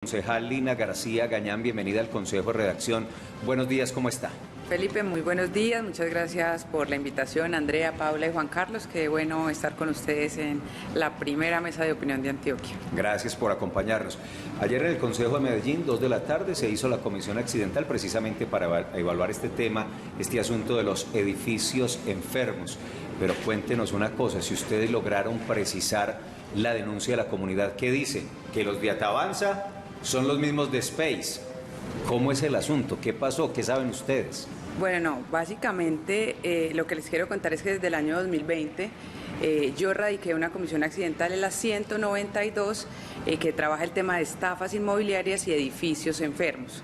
Concejal Lina García Gañán, bienvenida al Consejo de Redacción. Buenos días, ¿cómo está? Felipe, muy buenos días, muchas gracias por la invitación, Andrea, Paula y Juan Carlos, qué bueno estar con ustedes en la primera mesa de opinión de Antioquia. Gracias por acompañarnos. Ayer en el Consejo de Medellín, 2 de la tarde, se hizo la comisión accidental precisamente para evaluar este tema, este asunto de los edificios enfermos. Pero cuéntenos una cosa, si ustedes lograron precisar la denuncia de la comunidad, ¿qué dice? Que los de Atabanza son los mismos de Space. ¿Cómo es el asunto? ¿Qué pasó? ¿Qué saben ustedes? Bueno, no, básicamente lo que les quiero contar es que desde el año 2020 yo radiqué una comisión accidental en la 192 que trabaja el tema de estafas inmobiliarias y edificios enfermos.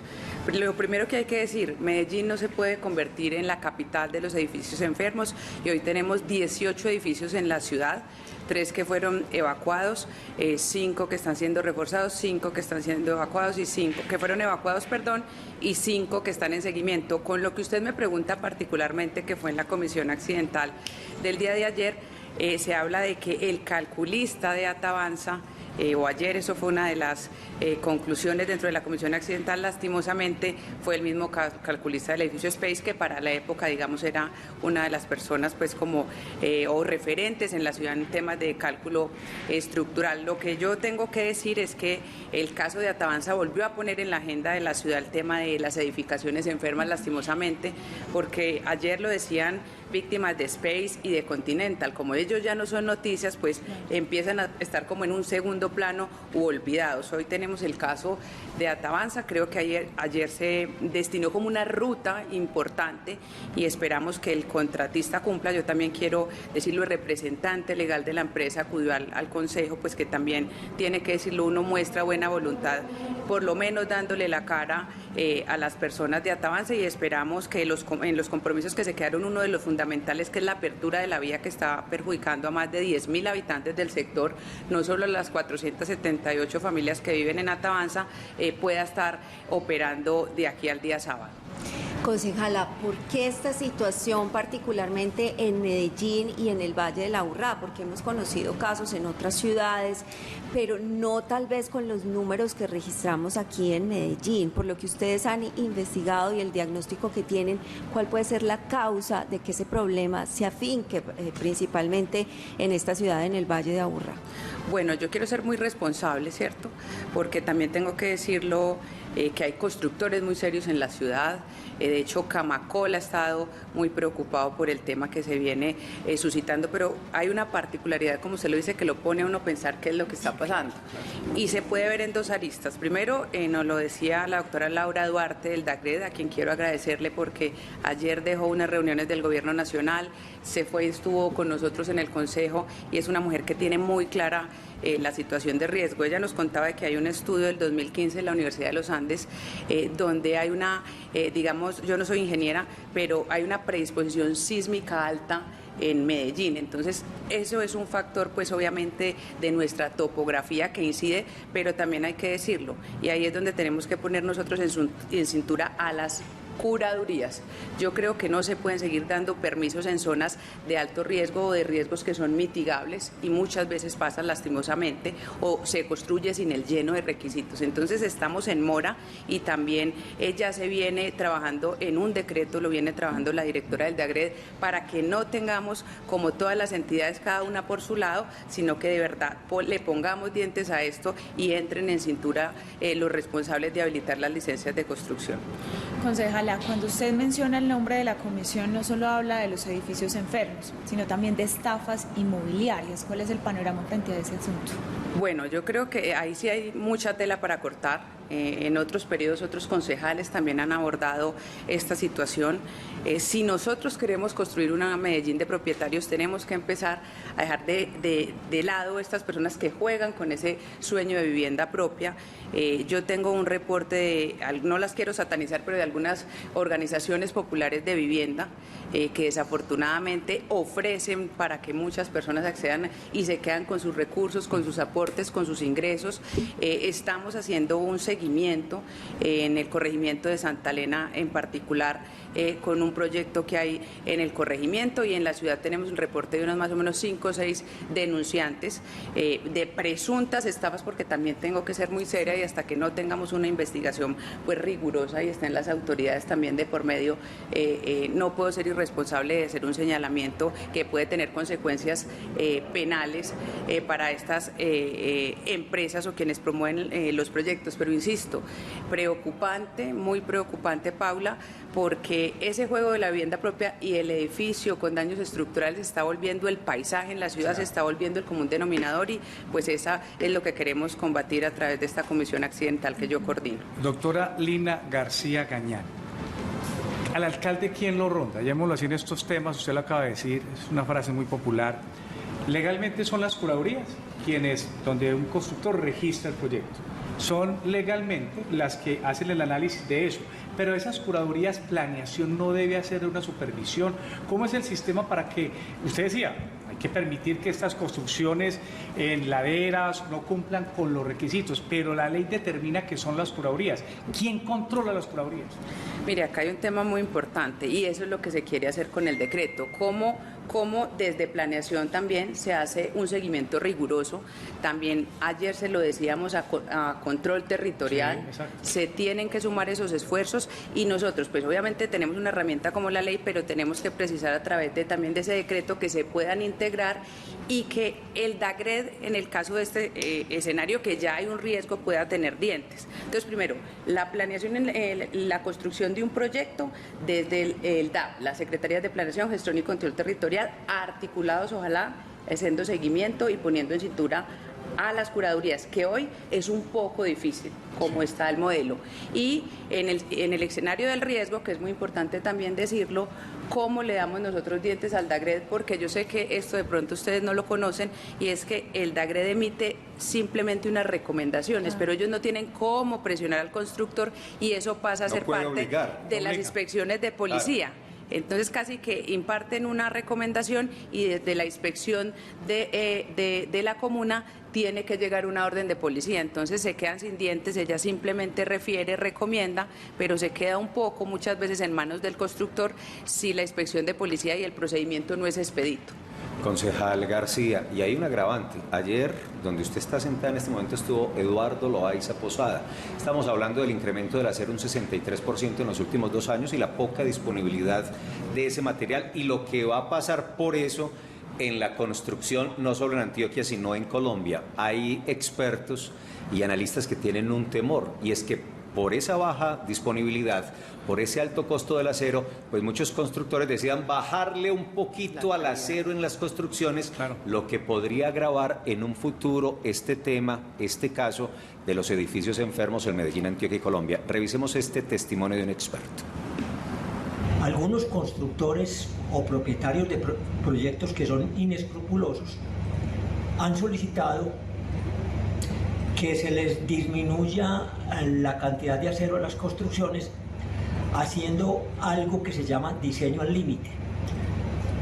Lo primero que hay que decir, Medellín no se puede convertir en la capital de los edificios enfermos y hoy tenemos 18 edificios en la ciudad, 3 que fueron evacuados, 5 que están siendo reforzados, 5 que están siendo evacuados y 5 que fueron evacuados, perdón, y 5 que están en seguimiento. Con lo que usted me pregunta particularmente, que fue en la comisión accidental del día de ayer, se habla de que el calculista de Atabanza, o ayer eso fue una de las conclusiones dentro de la comisión accidental, lastimosamente fue el mismo calculista del edificio Space, que para la época, digamos, era una de las personas pues como o referentes en la ciudad en temas de cálculo estructural. Lo que yo tengo que decir es que el caso de Atabanza volvió a poner en la agenda de la ciudad el tema de las edificaciones enfermas, lastimosamente, porque ayer lo decían víctimas de Space y de Continental, como ellos ya no son noticias, pues empiezan a estar como en un segundo plano u olvidados. Hoy tenemos el caso de Atabanza, creo que ayer se destinó como una ruta importante y esperamos que el contratista cumpla. Yo también quiero decirlo, el representante legal de la empresa acudió al consejo, pues que también tiene que decirlo, uno muestra buena voluntad, por lo menos dándole la cara a las personas de Atabanza, y esperamos que en los compromisos que se quedaron, uno de los fundamentales, que es la apertura de la vía que está perjudicando a más de 10.000 habitantes del sector, no solo las 478 familias que viven en Atabanza, pueda estar operando de aquí al día sábado. Concejala, ¿por qué esta situación particularmente en Medellín y en el Valle de la Aburrá? Porque hemos conocido casos en otras ciudades, pero no tal vez con los números que registramos aquí en Medellín. Por lo que ustedes han investigado y el diagnóstico que tienen, ¿cuál puede ser la causa de que ese problema se afinque principalmente en esta ciudad, en el Valle de Aburrá? Bueno, yo quiero ser muy responsable, ¿cierto? Porque también tengo que decirlo, que hay constructores muy serios en la ciudad. De hecho, Camacol ha estado muy preocupado por el tema que se viene suscitando, pero hay una particularidad, como usted lo dice, que lo pone a uno a pensar qué es lo que está pasando. Y se puede ver en dos aristas. Primero, nos lo decía la doctora Laura Duarte del DAGRED, a quien quiero agradecerle porque ayer dejó unas reuniones del Gobierno Nacional, se fue y estuvo con nosotros en el Consejo, y es una mujer que tiene muy clara la situación de riesgo. Ella nos contaba de que hay un estudio del 2015 en la Universidad de los Andes, donde hay una, digamos, yo no soy ingeniera, pero hay una predisposición sísmica alta en Medellín. Entonces, eso es un factor, pues obviamente, de nuestra topografía que incide, pero también hay que decirlo, y ahí es donde tenemos que poner nosotros en cintura a las curadurías. Yo creo que no se pueden seguir dando permisos en zonas de alto riesgo o de riesgos que son mitigables, y muchas veces pasan lastimosamente, o se construye sin el lleno de requisitos. Entonces estamos en mora, y también ya se viene trabajando en un decreto, lo viene trabajando la directora del DAGRED, para que no tengamos como todas las entidades cada una por su lado, sino que de verdad le pongamos dientes a esto y entren en cintura los responsables de habilitar las licencias de construcción. Concejala, cuando usted menciona el nombre de la comisión, no solo habla de los edificios enfermos, sino también de estafas inmobiliarias. ¿Cuál es el panorama frente a ese asunto? Bueno, yo creo que ahí sí hay mucha tela para cortar. En otros periodos, otros concejales también han abordado esta situación. Si nosotros queremos construir una Medellín de propietarios, tenemos que empezar a dejar de lado estas personas que juegan con ese sueño de vivienda propia. Yo tengo un reporte, no las quiero satanizar, pero de algunas organizaciones populares de vivienda que desafortunadamente ofrecen para que muchas personas accedan y se quedan con sus recursos, con sus aportes, con sus ingresos. Estamos haciendo un seguimiento en el corregimiento de Santa Elena en particular, con un proyecto que hay en el corregimiento, y en la ciudad tenemos un reporte de unos más o menos 5 o 6 denunciantes de presuntas estafas, porque también tengo que ser muy seria y hasta que no tengamos una investigación pues rigurosa y estén las autoridades también de por medio, no puedo ser irresponsable de hacer un señalamiento que puede tener consecuencias penales para estas empresas o quienes promueven los proyectos. Pero insisto, preocupante, muy preocupante, Paula, porque ese juego de la vivienda propia y el edificio con daños estructurales se está volviendo el paisaje en la ciudad, se está volviendo el común denominador, y pues esa es lo que queremos combatir a través de esta comisión accidental que yo coordino. Doctora Lina García Gañán, ¿al alcalde quién lo ronda? Llamémoslo así en estos temas, usted lo acaba de decir, es una frase muy popular. Legalmente son las curadurías donde un constructor registra el proyecto. Son legalmente las que hacen el análisis de eso, pero esas curadurías, planeación no debe hacer una supervisión. ¿Cómo es el sistema para que, usted decía, hay que permitir que estas construcciones en laderas no cumplan con los requisitos, pero la ley determina que son las curadurías? ¿Quién controla las curadurías? Mire, acá hay un tema muy importante y eso es lo que se quiere hacer con el decreto. ¿Cómo desde planeación también se hace un seguimiento riguroso? También ayer se lo decíamos a control territorial, sí, se tienen que sumar esos esfuerzos, y nosotros pues obviamente tenemos una herramienta como la ley, pero tenemos que precisar a través también de ese decreto que se puedan integrar y que el DAGRED, en el caso de este escenario que ya hay un riesgo, pueda tener dientes. Entonces, primero, la planeación, la construcción de un proyecto desde el DAP, las Secretarías de Planeación, Gestión y Control Territorial, articulados ojalá, haciendo seguimiento y poniendo en cintura a las curadurías, que hoy es un poco difícil como está el modelo. Y en el escenario del riesgo, que es muy importante también decirlo, cómo le damos nosotros dientes al DAGRED, porque yo sé que esto de pronto ustedes no lo conocen, y es que el DAGRED emite simplemente unas recomendaciones, pero ellos no tienen cómo presionar al constructor, y eso pasa a ser parte de las inspecciones de policía. Claro. Entonces casi que imparten una recomendación y desde la inspección de la comuna tiene que llegar una orden de policía. Entonces se quedan sin dientes, ella simplemente refiere, recomienda, pero se queda un poco muchas veces en manos del constructor si la inspección de policía y el procedimiento no es expedito. Concejal García, y hay un agravante. Ayer, donde usted está sentada en este momento, estuvo Eduardo Loaiza Posada. Estamos hablando del incremento del acero un 63% en los últimos 2 años y la poca disponibilidad de ese material, y lo que va a pasar por eso en la construcción, no solo en Antioquia, sino en Colombia. Hay expertos y analistas que tienen un temor, y es que por esa baja disponibilidad, por ese alto costo del acero, pues muchos constructores decidan bajarle un poquito al acero en las construcciones, claro, lo que podría agravar en un futuro este tema, este caso de los edificios enfermos en Medellín, Antioquia y Colombia. Revisemos este testimonio de un experto. Algunos constructores o propietarios de proyectos que son inescrupulosos han solicitado que se les disminuya la cantidad de acero en las construcciones, haciendo algo que se llama diseño al límite.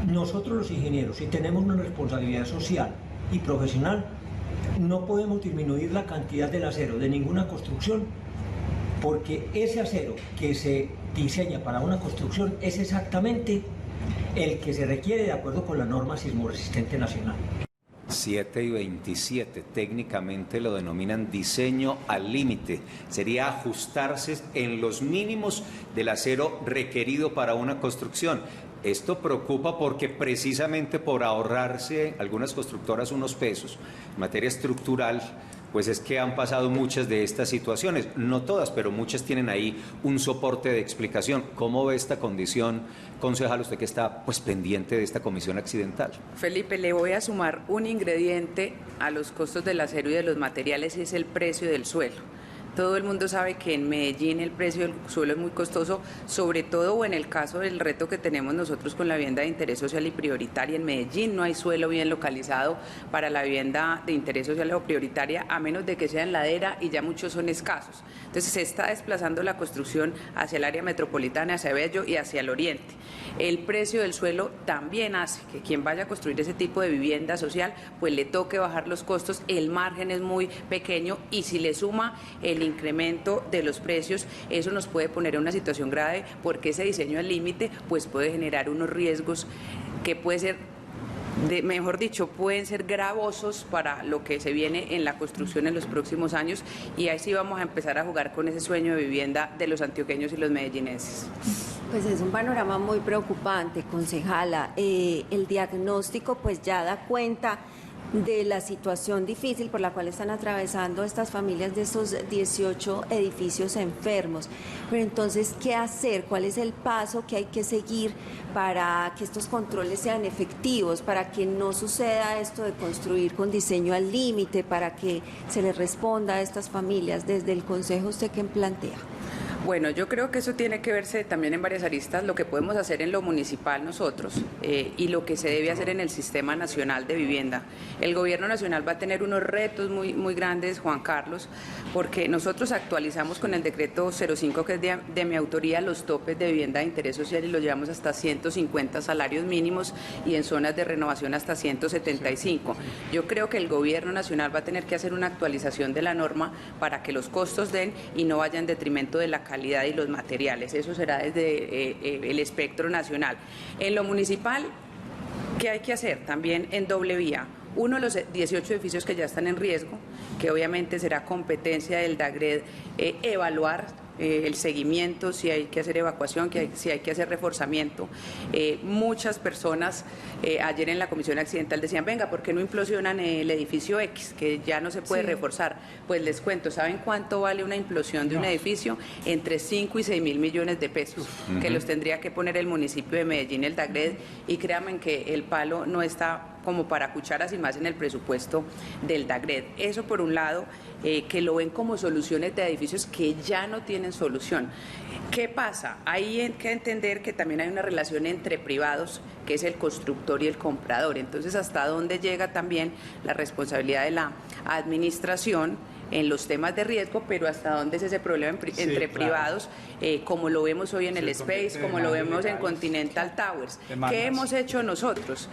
Nosotros los ingenieros, si tenemos una responsabilidad social y profesional, no podemos disminuir la cantidad del acero de ninguna construcción, porque ese acero que se diseña para una construcción es exactamente el que se requiere de acuerdo con la norma sismoresistente nacional. 7:27, técnicamente lo denominan diseño al límite. Sería ajustarse en los mínimos del acero requerido para una construcción. Esto preocupa porque precisamente por ahorrarse algunas constructoras unos pesos en materia estructural, pues es que han pasado muchas de estas situaciones, no todas, pero muchas tienen ahí un soporte de explicación. ¿Cómo ve esta condición, concejal, usted que está pues pendiente de esta comisión accidental? Felipe, le voy a sumar un ingrediente a los costos del acero y de los materiales, y es el precio del suelo. Todo el mundo sabe que en Medellín el precio del suelo es muy costoso, sobre todo o en el caso del reto que tenemos nosotros con la vivienda de interés social y prioritaria. En Medellín no hay suelo bien localizado para la vivienda de interés social o prioritaria, a menos de que sea en ladera, y ya muchos son escasos. Entonces se está desplazando la construcción hacia el área metropolitana, hacia Bello y hacia el oriente. El precio del suelo también hace que quien vaya a construir ese tipo de vivienda social pues le toque bajar los costos, el margen es muy pequeño, y si le suma el incremento de los precios, eso nos puede poner en una situación grave, porque ese diseño al límite pues puede generar unos riesgos que puede ser, mejor dicho, pueden ser gravosos para lo que se viene en la construcción en los próximos años, y ahí sí vamos a empezar a jugar con ese sueño de vivienda de los antioqueños y los medellinenses. Pues es un panorama muy preocupante, concejala. El diagnóstico pues ya da cuenta de la situación difícil por la cual están atravesando estas familias de estos 18 edificios enfermos. Pero entonces, ¿qué hacer? ¿Cuál es el paso que hay que seguir para que estos controles sean efectivos, para que no suceda esto de construir con diseño al límite, para que se les responda a estas familias? Desde el Consejo, ¿usted qué plantea? Bueno, yo creo que eso tiene que verse también en varias aristas, lo que podemos hacer en lo municipal nosotros y lo que se debe hacer en el Sistema Nacional de Vivienda. El Gobierno Nacional va a tener unos retos muy grandes, Juan Carlos, porque nosotros actualizamos con el decreto 05, que es de mi autoría, los topes de vivienda de interés social, y los llevamos hasta 150 salarios mínimos, y en zonas de renovación hasta 175. Yo creo que el Gobierno Nacional va a tener que hacer una actualización de la norma para que los costos den y no vayan en detrimento de la calidad y los materiales. Eso será desde el espectro nacional. En lo municipal, ¿qué hay que hacer? También en doble vía. Uno, los 18 edificios que ya están en riesgo, que obviamente será competencia del DAGRED evaluar el seguimiento, si hay que hacer evacuación, si hay que hacer reforzamiento. Muchas personas ayer en la comisión accidental decían, venga, ¿por qué no implosionan el edificio X, que ya no se puede reforzar? Pues les cuento, ¿saben cuánto vale una implosión de un edificio? Entre 5 y 6 mil millones de pesos, que los tendría que poner el municipio de Medellín, el DAGRED, y créanme que el palo no está como para cucharas y más en el presupuesto del DAGRED. Eso por un lado, que lo ven como soluciones de edificios que ya no tienen solución. ¿Qué pasa? Ahí hay que entender que también hay una relación entre privados, que es el constructor y el comprador. Entonces, ¿hasta dónde llega también la responsabilidad de la administración en los temas de riesgo, pero hasta dónde es ese problema entre privados, como lo vemos hoy en el Space, como lo vemos en Continental Towers? ¿Qué hemos hecho nosotros?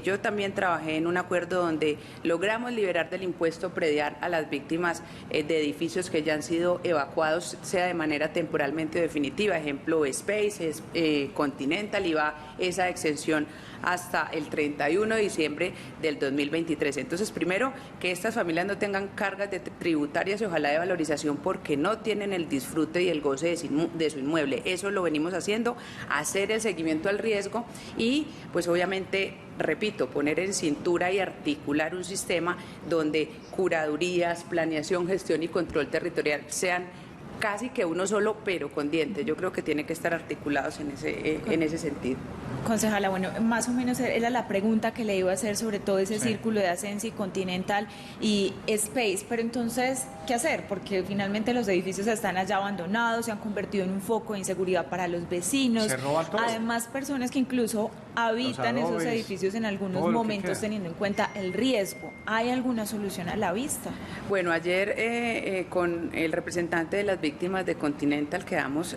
Yo también trabajé en un acuerdo donde logramos liberar del impuesto predial a las víctimas de edificios que ya han sido evacuados, sea de manera temporalmente o definitiva. Ejemplo, Space, Continental, y va esa exención hasta el 31 de diciembre del 2023. Entonces, primero, que estas familias no tengan cargas tributarias y ojalá de valorización, porque no tienen el disfrute y el goce de su inmueble. Eso lo venimos haciendo, hacer el seguimiento al riesgo y, pues obviamente, repito, poner en cintura y articular un sistema donde curadurías, planeación, gestión y control territorial sean casi que uno solo, pero con dientes. Yo creo que tiene que estar articulados en ese sentido. Concejala, bueno, más o menos era la pregunta que le iba a hacer sobre todo ese círculo de Ascensi, Continental y Space, pero entonces, ¿qué hacer? Porque finalmente los edificios están allá abandonados, se han convertido en un foco de inseguridad para los vecinos. Se roban todo. Además, personas que incluso habitan esos edificios en algunos momentos teniendo en cuenta el riesgo. ¿Hay alguna solución a la vista? Bueno, ayer con el representante de las víctimas de Continental quedamos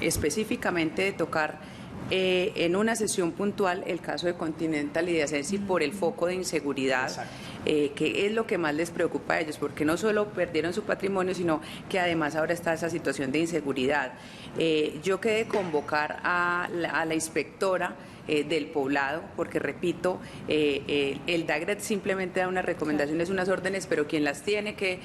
específicamente de tocar en una sesión puntual el caso de Continental y de Ascensi por el foco de inseguridad, que es lo que más les preocupa a ellos, porque no solo perdieron su patrimonio, sino que además ahora está esa situación de inseguridad. Yo quedé convocar a la inspectora del poblado, porque repito, el DAGRED simplemente da unas recomendaciones, unas órdenes, pero quien las tiene que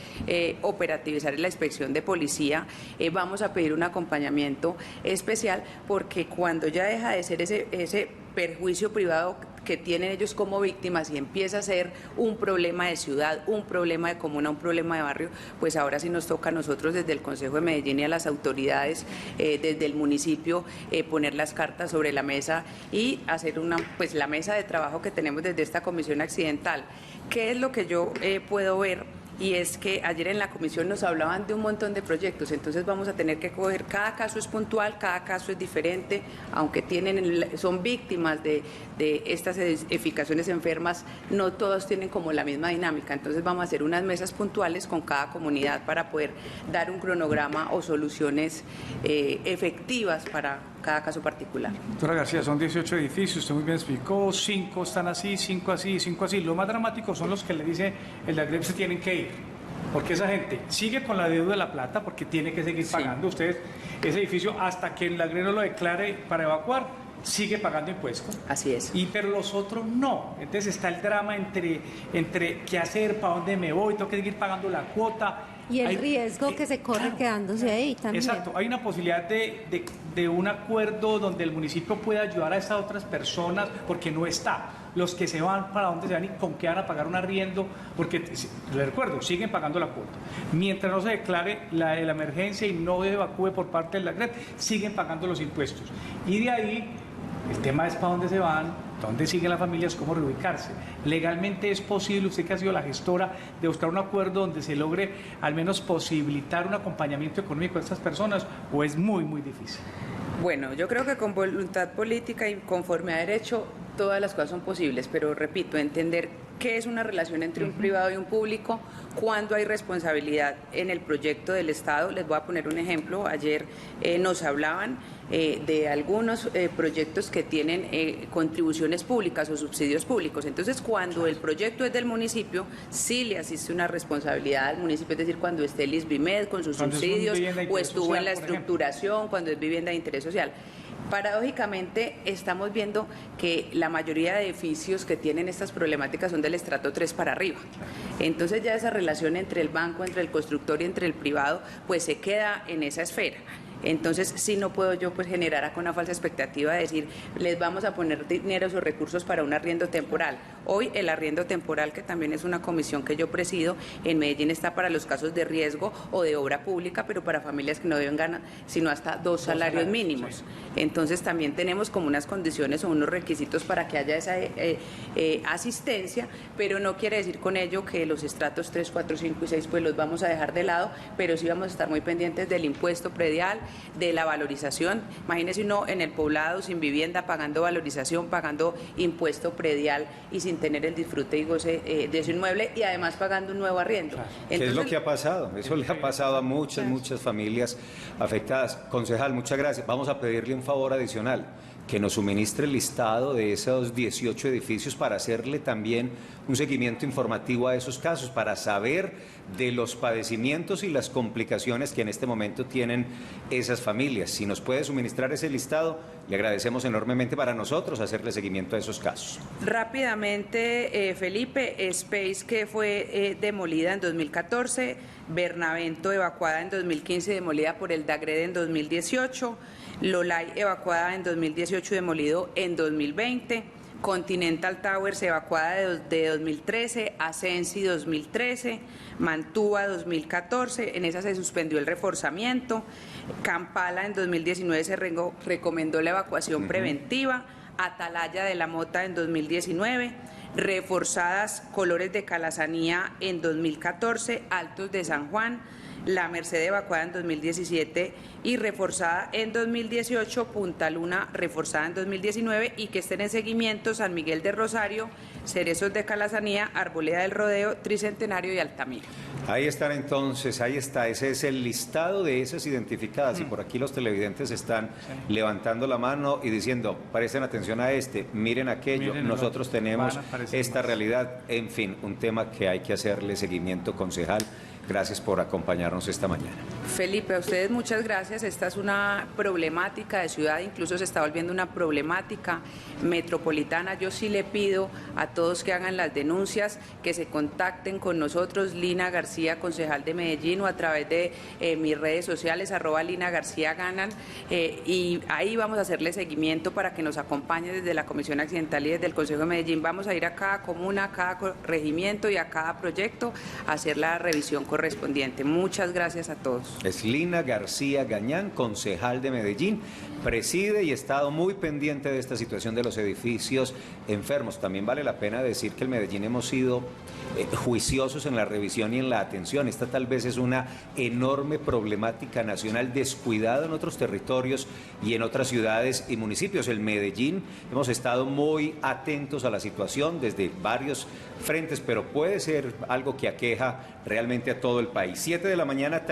operativizar es la inspección de policía. Vamos a pedir un acompañamiento especial, porque cuando ya deja de ser ese perjuicio privado que tienen ellos como víctimas y empieza a ser un problema de ciudad, un problema de comuna, un problema de barrio, pues ahora sí nos toca a nosotros desde el Consejo de Medellín y a las autoridades desde el municipio poner las cartas sobre la mesa y hacer pues la mesa de trabajo que tenemos desde esta comisión accidental. ¿Qué es lo que yo puedo ver? y es que ayer en la comisión nos hablaban de un montón de proyectos, entonces vamos a tener que coger, cada caso es puntual, cada caso es diferente, aunque son víctimas de estas edificaciones enfermas, no todos tienen como la misma dinámica, entonces vamos a hacer unas mesas puntuales con cada comunidad para poder dar un cronograma o soluciones efectivas para cada caso particular. Doctora García, son 18 edificios, usted muy bien explicó, 5 están así, 5 así, 5 así. Lo más dramático son los que le dice el DAGREP se tienen que ir, porque esa gente sigue con la deuda de la plata porque tiene que seguir pagando. Ustedes, ese edificio, hasta que el DAGREP no lo declare para evacuar, sigue pagando impuestos. Así es. Pero los otros no. Entonces está el drama entre qué hacer, para dónde me voy, tengo que seguir pagando la cuota. Y el riesgo que se corre quedándose ahí también. Exacto, hay una posibilidad de un acuerdo donde el municipio pueda ayudar a esas otras personas, porque no está. Los que se van, para dónde se van y con qué van a pagar un arriendo, porque, les recuerdo, siguen pagando la cuota. Mientras no se declare la emergencia y no se evacúe por parte del DAGREP, siguen pagando los impuestos. Y de ahí, el tema es para dónde se van, dónde siguen las familias, cómo reubicarse. Legalmente es posible, usted que ha sido la gestora, de buscar un acuerdo donde se logre al menos posibilitar un acompañamiento económico a estas personas, o es muy, muy difícil. Bueno, yo creo que con voluntad política y conforme a derecho todas las cosas son posibles, pero repito, entender qué es una relación entre un privado y un público, cuándo hay responsabilidad en el proyecto del Estado. Les voy a poner un ejemplo. Ayer nos hablaban de algunos proyectos que tienen contribuciones públicas o subsidios públicos. Entonces, cuando el proyecto es del municipio, sí le asiste una responsabilidad al municipio, es decir, cuando esté el ISBIMED con sus subsidios o estuvo en la estructuración, cuando es vivienda de interés social. Paradójicamente, estamos viendo que la mayoría de edificios que tienen estas problemáticas son del estrato 3 para arriba. Entonces ya esa relación entre el banco, entre el constructor y entre el privado, pues se queda en esa esfera. Entonces, sí, no puedo yo pues generar acá una falsa expectativa de decir, les vamos a poner dinero o recursos para un arriendo temporal. Hoy el arriendo temporal, que también es una comisión que yo presido, en Medellín está para los casos de riesgo o de obra pública, pero para familias que no deben ganar sino hasta 2 salarios mínimos. Sí. Entonces, también tenemos como unas condiciones o unos requisitos para que haya esa asistencia, pero no quiere decir con ello que los estratos 3, 4, 5 y 6 pues los vamos a dejar de lado, pero sí vamos a estar muy pendientes del impuesto predial, de la valorización. Imagínese uno en el poblado sin vivienda, pagando valorización, pagando impuesto predial y sin tener el disfrute y goce de ese inmueble, y además pagando un nuevo arriendo. Entonces, ¿qué es lo que ha pasado? Eso le ha pasado a muchas familias afectadas. Concejal, muchas gracias. Vamos a pedirle un favor adicional, que nos suministre el listado de esos 18 edificios para hacerle también un seguimiento informativo a esos casos, para saber de los padecimientos y las complicaciones que en este momento tienen esas familias. Si nos puede suministrar ese listado, le agradecemos enormemente para nosotros hacerle seguimiento a esos casos. Rápidamente, Felipe, Space, que fue demolida en 2014, Bernavento evacuada en 2015, demolida por el DAGRED en 2018, Lolay evacuada en 2018, demolido en 2020, Continental Towers evacuada de 2013, Ascensi 2013, Mantua 2014, en esa se suspendió el reforzamiento, Campala en 2019 se recomendó la evacuación preventiva, Atalaya de la Mota en 2019, reforzadas Colores de Calazanía en 2014, Altos de San Juan, La Merced evacuada en 2017 y reforzada en 2018, Punta Luna reforzada en 2019 y que estén en seguimiento San Miguel de Rosario, Cerezos de Calazanía, Arboleda del Rodeo, Tricentenario y Altamira. Ahí están entonces, ahí está, ese es el listado de esas identificadas y por aquí los televidentes están levantando la mano y diciendo, presten atención a miren aquello, nosotros tenemos esta realidad, en fin, un tema que hay que hacerle seguimiento, concejal. Gracias por acompañarnos esta mañana. Felipe, a ustedes muchas gracias. Esta es una problemática de ciudad, incluso se está volviendo una problemática metropolitana. Yo sí le pido a todos que hagan las denuncias, que se contacten con nosotros, Lina García, concejal de Medellín, o a través de mis redes sociales, @LinaGarcía-Ganan, y ahí vamos a hacerle seguimiento para que nos acompañe desde la Comisión Accidental y desde el Consejo de Medellín. Vamos a ir a cada comuna, a cada regimiento y a cada proyecto a hacer la revisión correspondiente. Muchas gracias a todos. Es Lina García Gañán, concejal de Medellín, preside y ha estado muy pendiente de esta situación de los edificios enfermos. También vale la pena decir que en Medellín hemos sido juiciosos en la revisión y en la atención. Esta tal vez es una enorme problemática nacional descuidada en otros territorios y en otras ciudades y municipios. En Medellín hemos estado muy atentos a la situación desde varios frentes, pero puede ser algo que aqueja realmente a todo el país. 7 de la mañana.